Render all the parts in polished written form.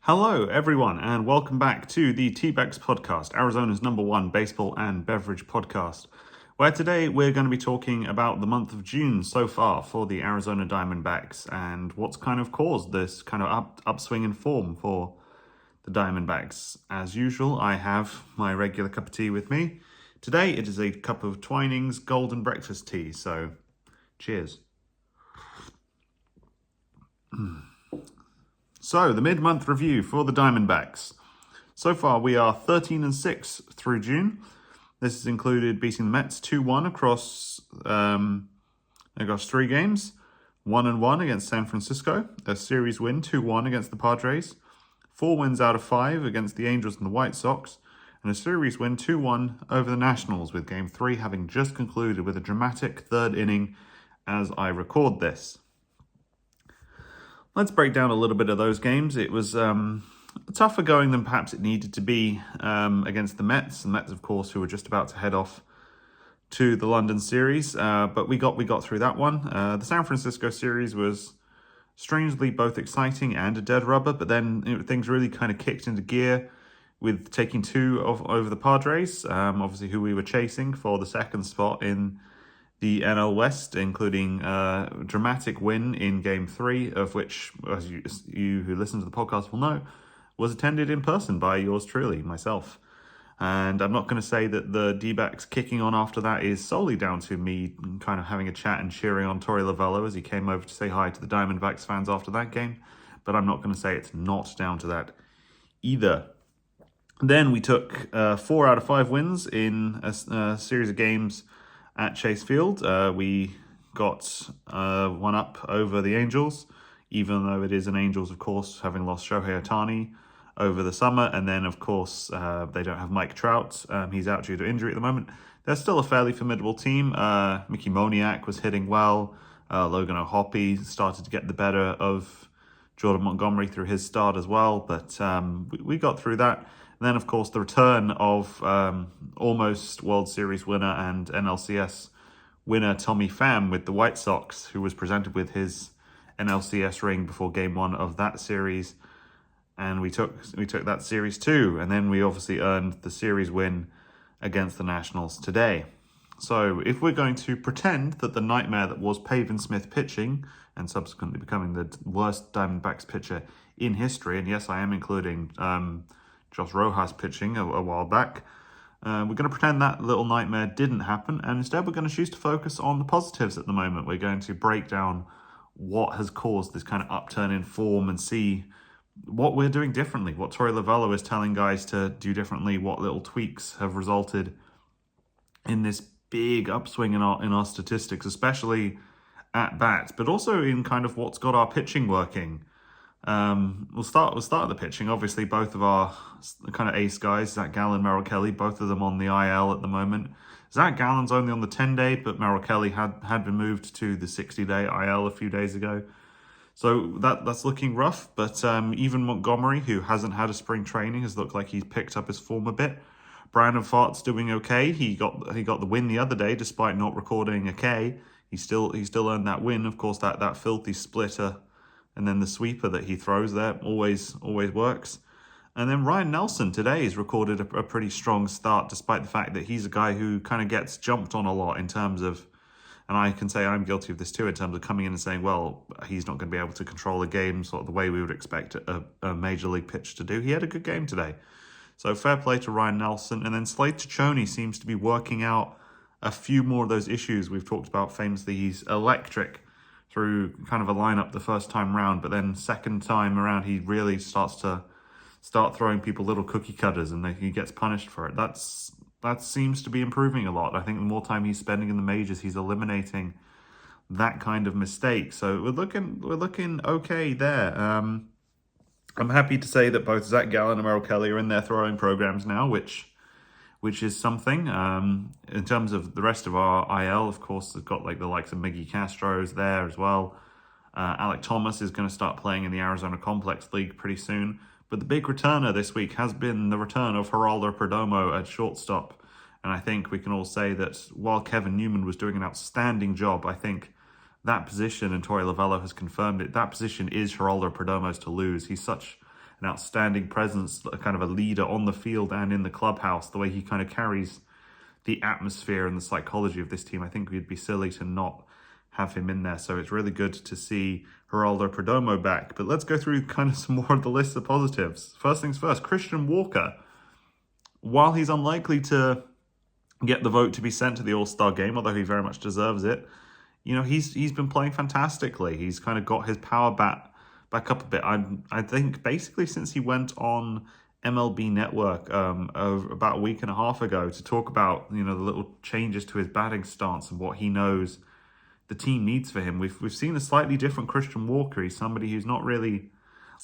Hello, everyone, and welcome back to the Dbacks podcast, Arizona's #1 baseball and beverage podcast, where today we're going to be talking about the month of June so far for the Arizona Diamondbacks and what's kind of caused this kind of upswing in form for the Diamondbacks. As usual, I have my regular cup of tea with me. Today it is a cup of Twinings Golden Breakfast Tea, so cheers. So, the mid-month review for the Diamondbacks. So far, we are 13-6 through June. This has included beating the Mets 2-1 across 3 games. 1-1 against San Francisco. A series win, 2-1 against the Padres. 4 wins out of 5 against the Angels and the White Sox. And a series win, 2-1 over the Nationals, with Game 3 having just concluded with a dramatic third inning as I record this. Let's break down a little bit of those games. It was tougher going than perhaps it needed to be against the Mets. The Mets, of course, who were just about to head off to the London series, but we got through that one. The San Francisco series was strangely both exciting and a dead rubber, but then things really kind of kicked into gear with taking 2 over the Padres, obviously who we were chasing for the second spot in the NL West, including a dramatic win in Game 3, of which, as you who listen to the podcast will know, was attended in person by yours truly, myself. And I'm not going to say that the Dbacks kicking on after that is solely down to me kind of having a chat and cheering on Torey Lovullo as he came over to say hi to the Diamondbacks fans after that game, but I'm not going to say it's not down to that either. Then we took 4 out of 5 wins in a series of games at Chase Field. We got 1 up over the Angels, even though it is an Angels, of course, having lost Shohei Ohtani over the summer. And then, of course, they don't have Mike Trout. He's out due to injury at the moment. They're still a fairly formidable team. Mickey Moniak was hitting well. Logan O'Hoppe started to get the better of Jordan Montgomery through his start as well. But we got through that. And then, of course, the return of almost World Series winner and NLCS winner Tommy Pham with the White Sox, who was presented with his NLCS ring before Game 1 of that series. And we took that series too. And then we obviously earned the series win against the Nationals today. So if we're going to pretend that the nightmare that was Pavin Smith pitching and subsequently becoming the worst Diamondbacks pitcher in history, and yes, I am including Josh Rojas pitching a while back, we're going to pretend that little nightmare didn't happen, and instead we're going to choose to focus on the positives at the moment. We're going to break down what has caused this kind of upturn in form and see what we're doing differently, what Torey Lovullo is telling guys to do differently, what little tweaks have resulted in this big upswing in our statistics, especially at bats, but also in kind of what's got our pitching working. We'll start with the pitching. Obviously, both of our kind of ace guys, Zach Gallen, Merrill Kelly, both of them on the IL at the moment. Zach Gallen's only on the 10-day, but Merrill Kelly had been moved to the 60-day IL a few days ago. So that's looking rough, but even Montgomery, who hasn't had a spring training, has looked like he's picked up his form a bit. Brandon Pfaadt's doing okay. He got the win the other day, despite not recording a K. He still earned that win. Of course, that filthy splitter and then the sweeper that he throws there always works. And then Ryan Nelson today has recorded a pretty strong start, despite the fact that he's a guy who kind of gets jumped on a lot in terms of, and I can say I'm guilty of this too, in terms of coming in and saying, well, he's not going to be able to control a game sort of the way we would expect a major league pitcher to do. He had a good game today. So fair play to Ryan Nelson. And then Slade Ciccone seems to be working out a few more of those issues we've talked about famously. He's electric through kind of a lineup the first time round, but then second time around he really starts throwing people little cookie cutters, and he gets punished for it. That seems to be improving a lot. I think the more time he's spending in the majors, he's eliminating that kind of mistake. So we're looking okay there. I'm happy to say that both Zach Gallen and Merrill Kelly are in their throwing programs now, which is something. In terms of the rest of our IL, of course, they've got like the likes of Miggy Castro's there as well. Alec Thomas is going to start playing in the Arizona Complex League pretty soon. But the big returner this week has been the return of Geraldo Perdomo at shortstop. And I think we can all say that while Kevin Newman was doing an outstanding job, I think that position, and Torey Lovullo has confirmed it, that position is Geraldo Perdomo's to lose. He's such an outstanding presence, kind of a leader on the field and in the clubhouse, the way he kind of carries the atmosphere and the psychology of this team. I think we'd be silly to not have him in there. So it's really good to see Geraldo Perdomo back. But let's go through kind of some more of the list of positives. First things first, Christian Walker. While he's unlikely to get the vote to be sent to the All-Star game, although he very much deserves it, you know, he's been playing fantastically. He's kind of got his power back up a bit. I think basically since he went on MLB Network about a week and a half ago to talk about, you know, the little changes to his batting stance and what he knows the team needs for him, we've seen a slightly different Christian Walker. He's somebody who's not really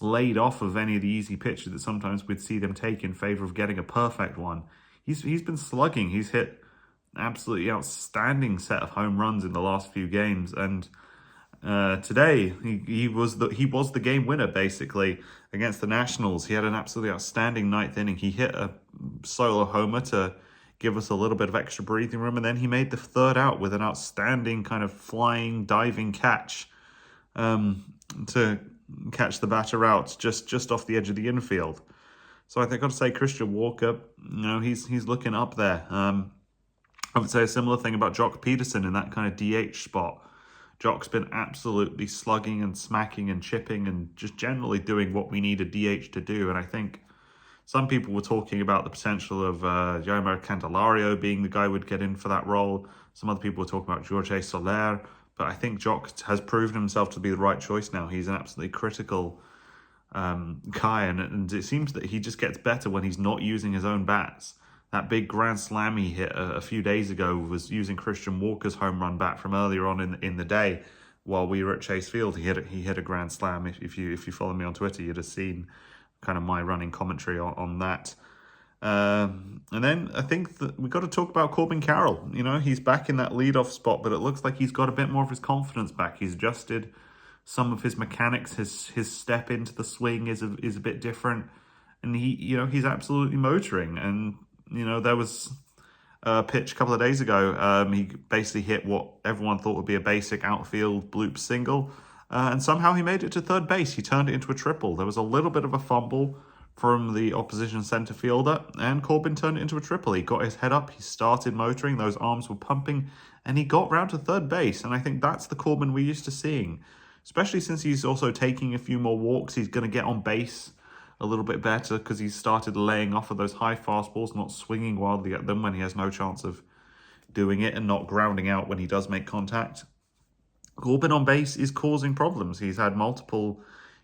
laid off of any of the easy pitches that sometimes we'd see them take in favor of getting a perfect one. He's been slugging. He's hit absolutely outstanding set of home runs in the last few games, and today he was the game winner basically against the Nationals. He had an absolutely outstanding ninth inning. He hit a solo homer to give us a little bit of extra breathing room, and then he made the third out with an outstanding kind of flying diving catch to catch the batter out just off the edge of the infield. So I think I've got to say Christian Walker, you know, he's looking up there. I would say a similar thing about Jock Peterson in that kind of DH spot. Jock's been absolutely slugging and smacking and chipping and just generally doing what we need a DH to do. And I think some people were talking about the potential of Jaimer Candelario being the guy who would get in for that role. Some other people were talking about Jorge Soler. But I think Jock has proven himself to be the right choice now. He's an absolutely critical guy. And it seems that he just gets better when he's not using his own bats. That big grand slam he hit a few days ago was using Christian Walker's home run bat from earlier on in the day while we were at Chase Field. He hit a grand slam. If you follow me on Twitter, you'd have seen kind of my running commentary on that. And then I think that we've got to talk about Corbin Carroll. You know, he's back in that leadoff spot, but it looks like he's got a bit more of his confidence back. He's adjusted some of his mechanics. His step into the swing is a bit different, and he's absolutely motoring. And you know, there was a pitch a couple of days ago. He basically hit what everyone thought would be a basic outfield bloop single, and somehow he made it to third base. He turned it into a triple. There was a little bit of a fumble from the opposition center fielder, and Corbin turned it into a triple. He got his head up, he started motoring, those arms were pumping, and he got round to third base. And I think that's the Corbin we're used to seeing, especially since he's also taking a few more walks. He's going to get on base a little bit better because he's started laying off of those high fastballs, not swinging wildly at them when he has no chance of doing it, and not grounding out when he does make contact. Corbin on base is causing problems. He's had multiple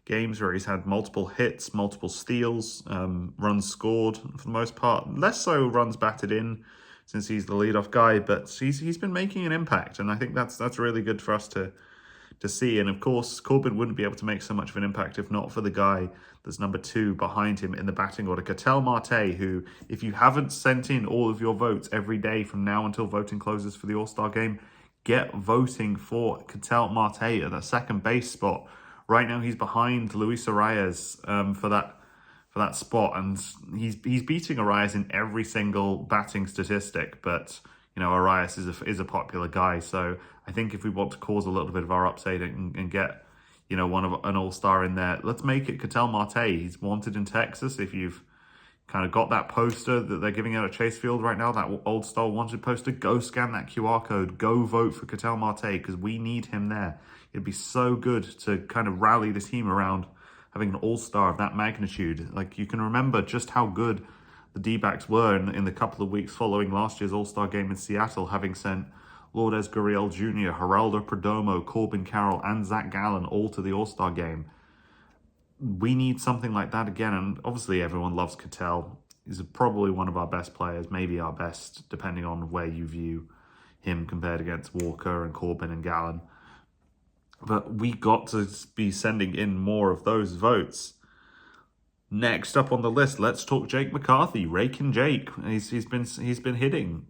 games where he's had multiple hits, multiple steals, runs scored for the most part. Less so runs batted in since he's the leadoff guy, but he's been making an impact, and I think that's really good for us to see. And of course, Corbin wouldn't be able to make so much of an impact if not for the guy that's number 2 behind him in the batting order, Ketel Marte, who, if you haven't sent in all of your votes every day from now until voting closes for the All-Star game, get voting for Ketel Marte at that second base spot. Right now, he's behind Luis Arias for that spot, and he's beating Arias in every single batting statistic. But you know, Arias is a popular guy, so I think if we want to cause a little bit of our upset and get, you know, an all-star in there, let's make it Ketel Marte. He's wanted in Texas. If you've kind of got that poster that they're giving out at Chase Field right now, that old style wanted poster, go scan that QR code, go vote for Ketel Marte, because we need him there. It'd be so good to kind of rally the team around having an all-star of that magnitude. Like, you can remember just how good the Dbacks were in the couple of weeks following last year's All-Star game in Seattle, having sent Lourdes Gurriel Jr., Geraldo Perdomo, Corbin Carroll, and Zach Gallen all to the All-Star game. We need something like that again, and obviously everyone loves Ketel. He's probably one of our best players, maybe our best, depending on where you view him compared against Walker and Corbin and Gallen. But we got to be sending in more of those votes. Next up on the list, let's talk Jake McCarthy, raking Jake. He's been hitting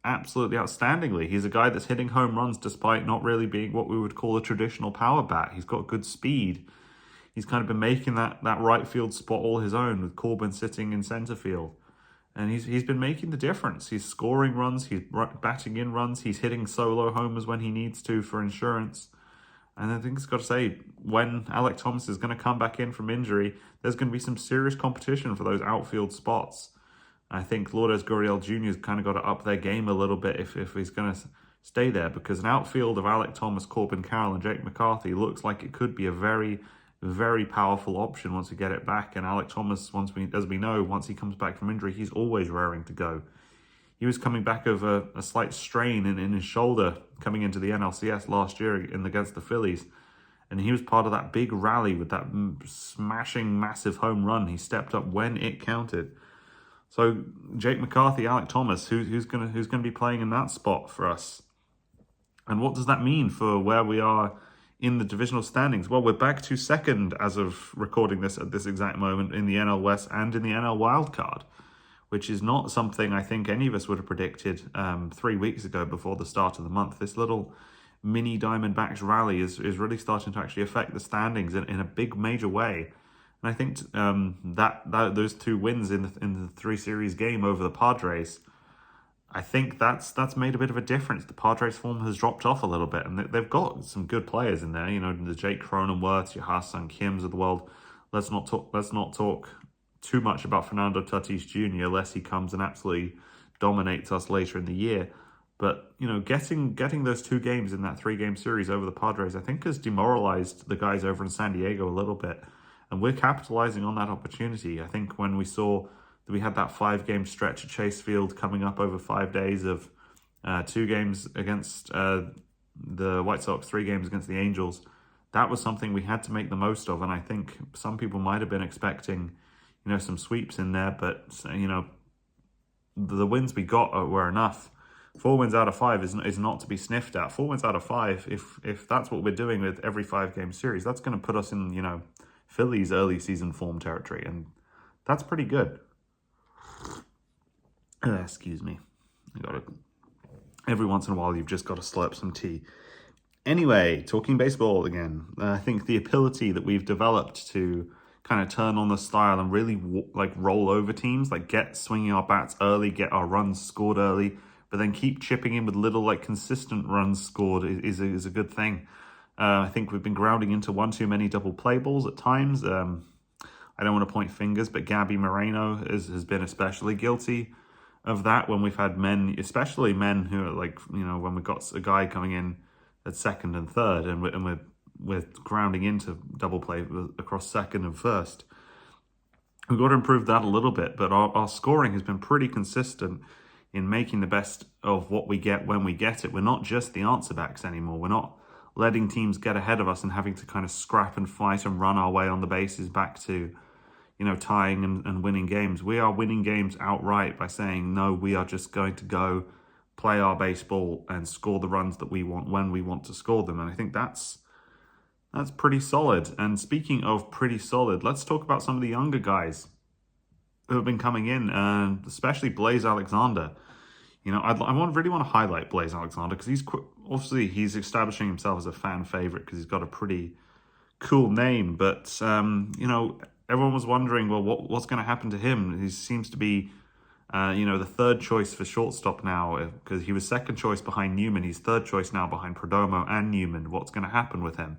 absolutely outstandingly. He's a guy that's hitting home runs despite not really being what we would call a traditional power bat. He's got good speed. He's kind of been making that right field spot all his own, with Corbin sitting in center field. And he's been making the difference. He's scoring runs, he's batting in runs, he's hitting solo homers when he needs to for insurance. And I think it's got to say, when Alec Thomas is going to come back in from injury, there's going to be some serious competition for those outfield spots. I think Lourdes Gurriel Jr.'s kind of got to up their game a little bit if he's going to stay there, because an outfield of Alec Thomas, Corbin Carroll, and Jake McCarthy looks like it could be a very, very powerful option once we get it back. And Alec Thomas, as we know, once he comes back from injury, he's always raring to go. He was coming back of a slight strain in his shoulder coming into the NLCS last year against the Phillies. And he was part of that big rally with that smashing, massive home run. He stepped up when it counted. So Jake McCarthy, Alec Thomas, who's gonna be playing in that spot for us? And what does that mean for where we are in the divisional standings? Well, we're back to second as of recording this at this exact moment in the NL West and in the NL wildcard, which is not something I think any of us would have predicted 3 weeks ago before the start of the month. This little mini Diamondbacks rally is really starting to actually affect the standings in a big major way. And I think that those 2 wins in the 3-series game over the Padres, I think that's made a bit of a difference. The Padres form has dropped off a little bit, and they've got some good players in there. You know, the Jake Cronenworths, your Ha-Seong Kims of the world. Let's not talk too much about Fernando Tatis Jr. unless he comes and absolutely dominates us later in the year. But, you know, getting those 2 games in that 3-game series over the Padres, I think has demoralized the guys over in San Diego a little bit. And we're capitalizing on that opportunity. I think when we saw that we had that 5-game stretch at Chase Field coming up over 5 days of 2 games against the White Sox, 3 games against the Angels, that was something we had to make the most of. And I think some people might have been expecting, you know, some sweeps in there, but, you know, the wins we got were enough. 4 wins out of 5 is not to be sniffed at. 4 wins out of 5, if that's what we're doing with every 5-game series, that's going to put us in, you know, Phillies early season form territory, and that's pretty good. Excuse me. Every once in a while, you've just got to slurp some tea. Anyway, talking baseball again, I think the ability that we've developed to kind of turn on the style and really roll over teams, like get swinging our bats early, get our runs scored early, but then keep chipping in with little consistent runs scored is a good thing. I think we've been grounding into one too many double play balls at times. I don't want to point fingers, but Gabby Moreno has been especially guilty of that when we've had men, especially men who are when we've got a guy coming in at second and third, and we're grounding into double play across second and first. We've got to improve that a little bit, but our scoring has been pretty consistent in making the best of what we get when we get it. We're not just the answer backs anymore. We're not letting teams get ahead of us and having to kind of scrap and fight and run our way on the bases back to, tying and winning games. We are winning games outright by saying, no, we are just going to go play our baseball and score the runs that we want when we want to score them. And I think that's pretty solid. And speaking of pretty solid, let's talk about some of the younger guys who have been coming in, and especially Blaze Alexander. I really want to highlight Blaze Alexander because he's establishing himself as a fan favorite because he's got a pretty cool name. But everyone was wondering, well, what's going to happen to him? He seems to be, the third choice for shortstop now because he was second choice behind Newman. He's third choice now behind Perdomo and Newman. What's going to happen with him?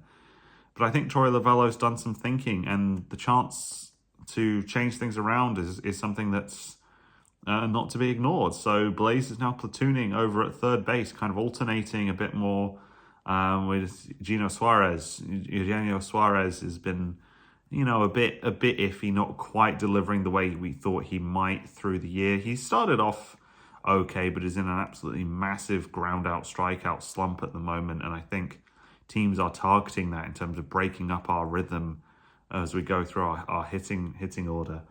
But I think Troy Lavello's done some thinking, and the chance to change things around is something that's not to be ignored. So Blaze is now platooning over at third base, kind of alternating a bit more with Eugenio Suarez. Eugenio Suarez has been, a bit iffy, not quite delivering the way we thought he might through the year. He started off okay, but is in an absolutely massive ground out strikeout slump at the moment, and I think teams are targeting that in terms of breaking up our rhythm as we go through our hitting order.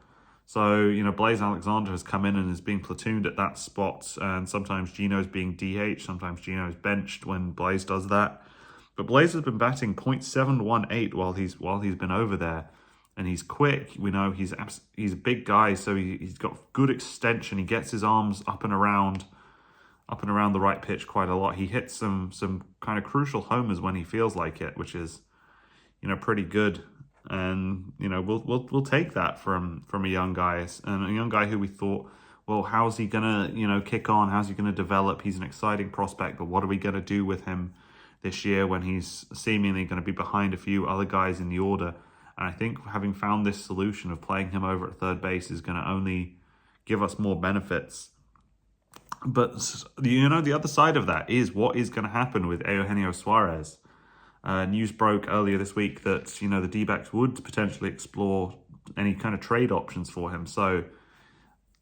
So, Blaze Alexander has come in and is being platooned at that spot, and sometimes Gino's being DH, sometimes Gino's benched when Blaze does that. But Blaze has been batting .718 while he's been over there, and he's quick. We know he's a big guy, so he's got good extension. He gets his arms up and around the right pitch quite a lot. He hits some kind of crucial homers when he feels like it, which is, pretty good. And we'll take that from a young guy, and a young guy who we thought, well, how's he gonna kick on? How's he gonna develop? He's an exciting prospect, but what are we gonna do with him this year when he's seemingly going to be behind a few other guys in the order. And I think having found this solution of playing him over at third base is going to only give us more benefits. But, the other side of that is what is going to happen with Eugenio Suarez. News broke earlier this week that, the Dbacks would potentially explore any kind of trade options for him. So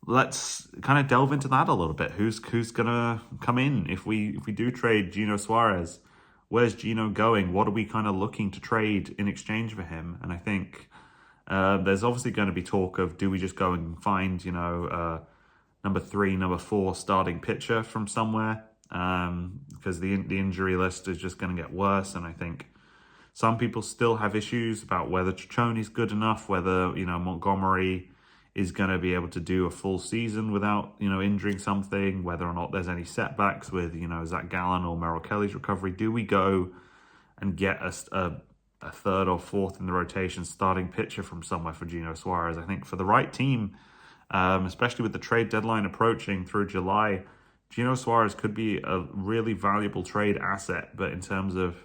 let's kind of delve into that a little bit. Who's going to come in if we do trade Gino Suarez? Where's Gino going? What are we kind of looking to trade in exchange for him? And I think there's obviously going to be talk of, do we just go and find, number 3, number 4 starting pitcher from somewhere? Because the injury list is just going to get worse. And I think some people still have issues about whether Ciccione's good enough, whether, Montgomery is going to be able to do a full season without, injuring something, whether or not there's any setbacks with, Zach Gallen or Merrill Kelly's recovery. Do we go and get a third or fourth in the rotation starting pitcher from somewhere for Gino Suarez? I think for the right team, especially with the trade deadline approaching through July, Gino Suarez could be a really valuable trade asset. But in terms of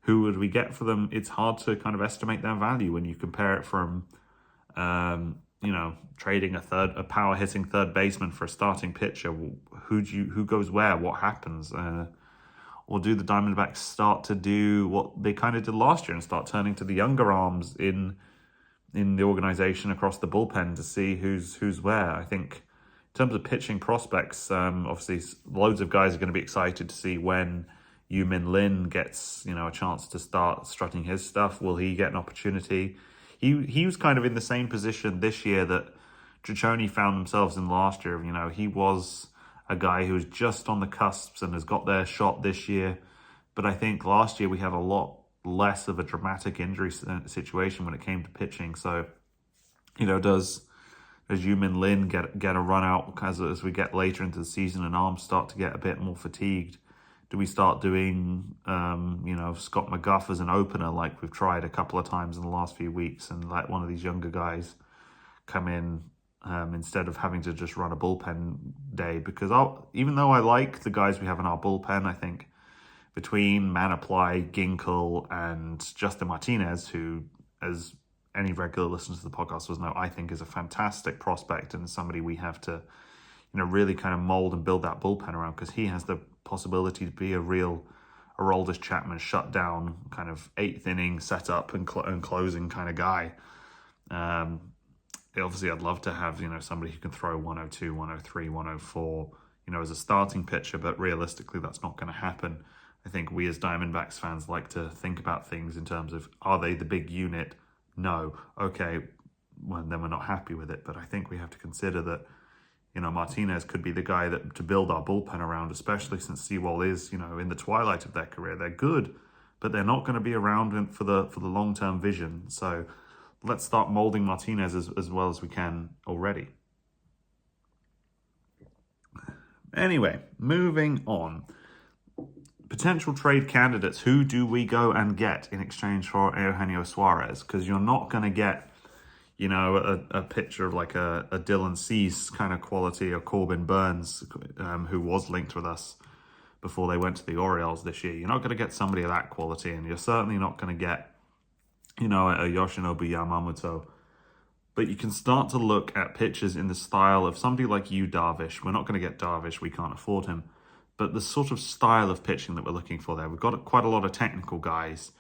who would we get for them, it's hard to kind of estimate their value when you compare it from, trading a power hitting third baseman for a starting pitcher. Who goes where? What happens? Or do the Diamondbacks start to do what they kind of did last year and start turning to the younger arms in the organization across the bullpen to see who's where? I think in terms of pitching prospects, obviously loads of guys are going to be excited to see when Yu-Min Lin gets a chance to start strutting his stuff. Will he get an opportunity? He was kind of in the same position this year that Ciccione found themselves in last year. He was a guy who was just on the cusps and has got their shot this year. But I think last year we had a lot less of a dramatic injury situation when it came to pitching. So, does Yu-Min Lin get a run out as we get later into the season and arms start to get a bit more fatigued? Do we start doing, Scott McGuff as an opener like we've tried a couple of times in the last few weeks and let one of these younger guys come in instead of having to just run a bullpen day? Because even though I like the guys we have in our bullpen, I think between Manaply, Ginkel, and Justin Martinez, who, as any regular listener to the podcast will know, I think is a fantastic prospect and somebody we have to, really kind of mold and build that bullpen around, because he has the possibility to be a real Aroldis Chapman shutdown kind of 8th inning setup and closing kind of guy. Obviously, I'd love to have, somebody who can throw 102, 103, 104, as a starting pitcher, but realistically, that's not going to happen. I think we as Diamondbacks fans like to think about things in terms of, are they the big unit? No. Okay, well, then we're not happy with it. But I think we have to consider that, Martinez could be the guy to build our bullpen around, especially since Sewell is, in the twilight of their career. They're good, but they're not going to be around for the long-term vision. So let's start molding Martinez as well as we can already. Anyway, moving on. Potential trade candidates. Who do we go and get in exchange for Eugenio Suarez? Because you're not going to get, a pitcher of like a Dylan Cease kind of quality, or Corbin Burns, who was linked with us before they went to the Orioles this year. You're not going to get somebody of that quality, and you're certainly not going to get, a Yoshinobu Yamamoto. But you can start to look at pitchers in the style of somebody like Yu Darvish. We're not going to get Darvish, we can't afford him. But the sort of style of pitching that we're looking for there, we've got quite a lot of technical guys,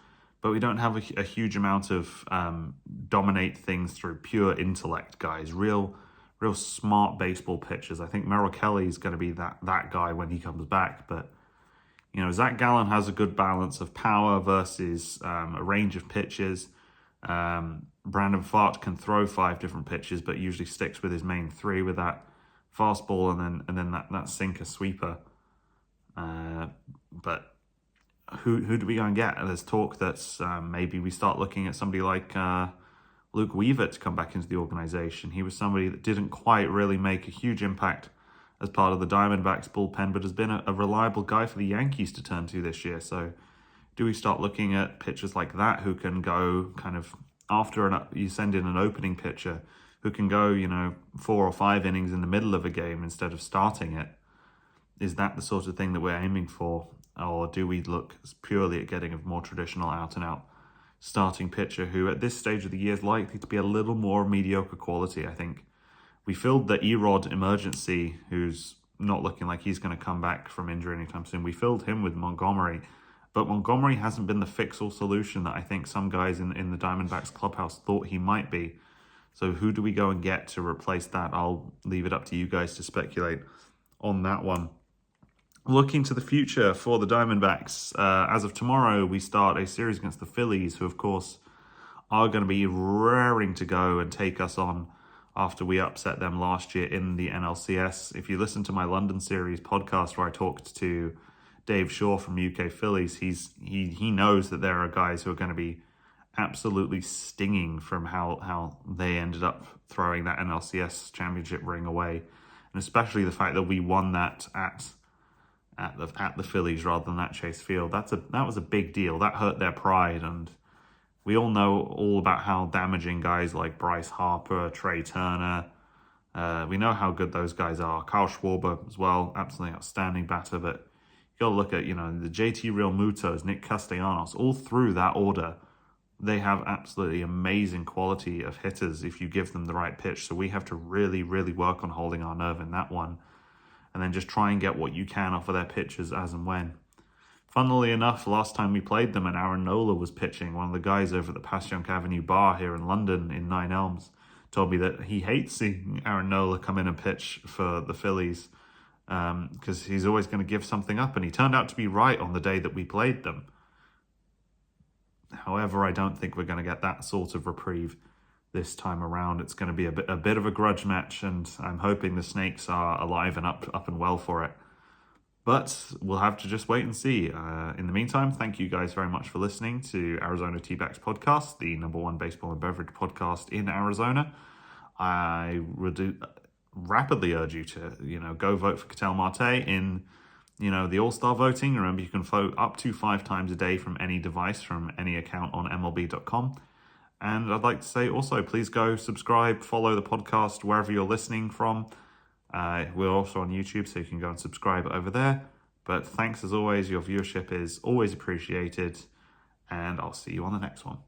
but we don't have a huge amount of dominate things through pure intellect guys, real smart baseball pitchers. I think Merrill Kelly is going to be that guy when he comes back. But, Zach Gallen has a good balance of power versus a range of pitches. Brandon Pfaadt can throw 5 different pitches, but usually sticks with his main 3 with that fastball and then that sinker sweeper. But who do we go and get? There's talk that maybe we start looking at somebody like Luke Weaver to come back into the organization. He was somebody that didn't quite really make a huge impact as part of the Diamondbacks bullpen, but has been a reliable guy for the Yankees to turn to this year. So do we start looking at pitchers like that who can go kind of after you send in an opening pitcher who can go, 4 or 5 innings in the middle of a game instead of starting it? Is that the sort of thing that we're aiming for? or do we look purely at getting a more traditional out-and-out starting pitcher who at this stage of the year is likely to be a little more mediocre quality? I think we filled the Erod emergency, who's not looking like he's going to come back from injury anytime soon. We filled him with Montgomery, but Montgomery hasn't been the fix-all solution that I think some guys in the Diamondbacks clubhouse thought he might be. So who do we go and get to replace that? I'll leave it up to you guys to speculate on that one. Looking to the future for the Diamondbacks, as of tomorrow, we start a series against the Phillies, who, of course, are going to be raring to go and take us on after we upset them last year in the NLCS. If you listen to my London series podcast where I talked to Dave Shaw from UK Phillies, he knows that there are guys who are going to be absolutely stinging from how they ended up throwing that NLCS championship ring away, and especially the fact that we won that at the Phillies rather than at Chase Field. That was a big deal. That hurt their pride, and we all know all about how damaging guys like Bryce Harper, Trey Turner, we know how good those guys are. Kyle Schwarber as well, absolutely outstanding batter, but you got to look at, the JT Real Mutos, Nick Castellanos, all through that order. They have absolutely amazing quality of hitters if you give them the right pitch. So we have to really, really work on holding our nerve in that one, and then just try and get what you can off of their pitches as and when. Funnily enough, last time we played them and Aaron Nola was pitching, one of the guys over at the Passyunk Avenue bar here in London in Nine Elms told me that he hates seeing Aaron Nola come in and pitch for the Phillies because he's always going to give something up, and he turned out to be right on the day that we played them. However, I don't think we're going to get that sort of reprieve this time around. It's going to be a bit of a grudge match, and I'm hoping the Snakes are alive and up and well for it. But we'll have to just wait and see. In the meantime, thank you guys very much for listening to Arizona Dbacks podcast, the #1 baseball and beverage podcast in Arizona. I would rapidly urge you to, go vote for Ketel Marte in, the All-Star voting. Remember, you can vote up to 5 times a day from any device, from any account on MLB.com. And I'd like to say also, please go subscribe, follow the podcast wherever you're listening from. We're also on YouTube, so you can go and subscribe over there. But thanks as always. Your viewership is always appreciated, and I'll see you on the next one.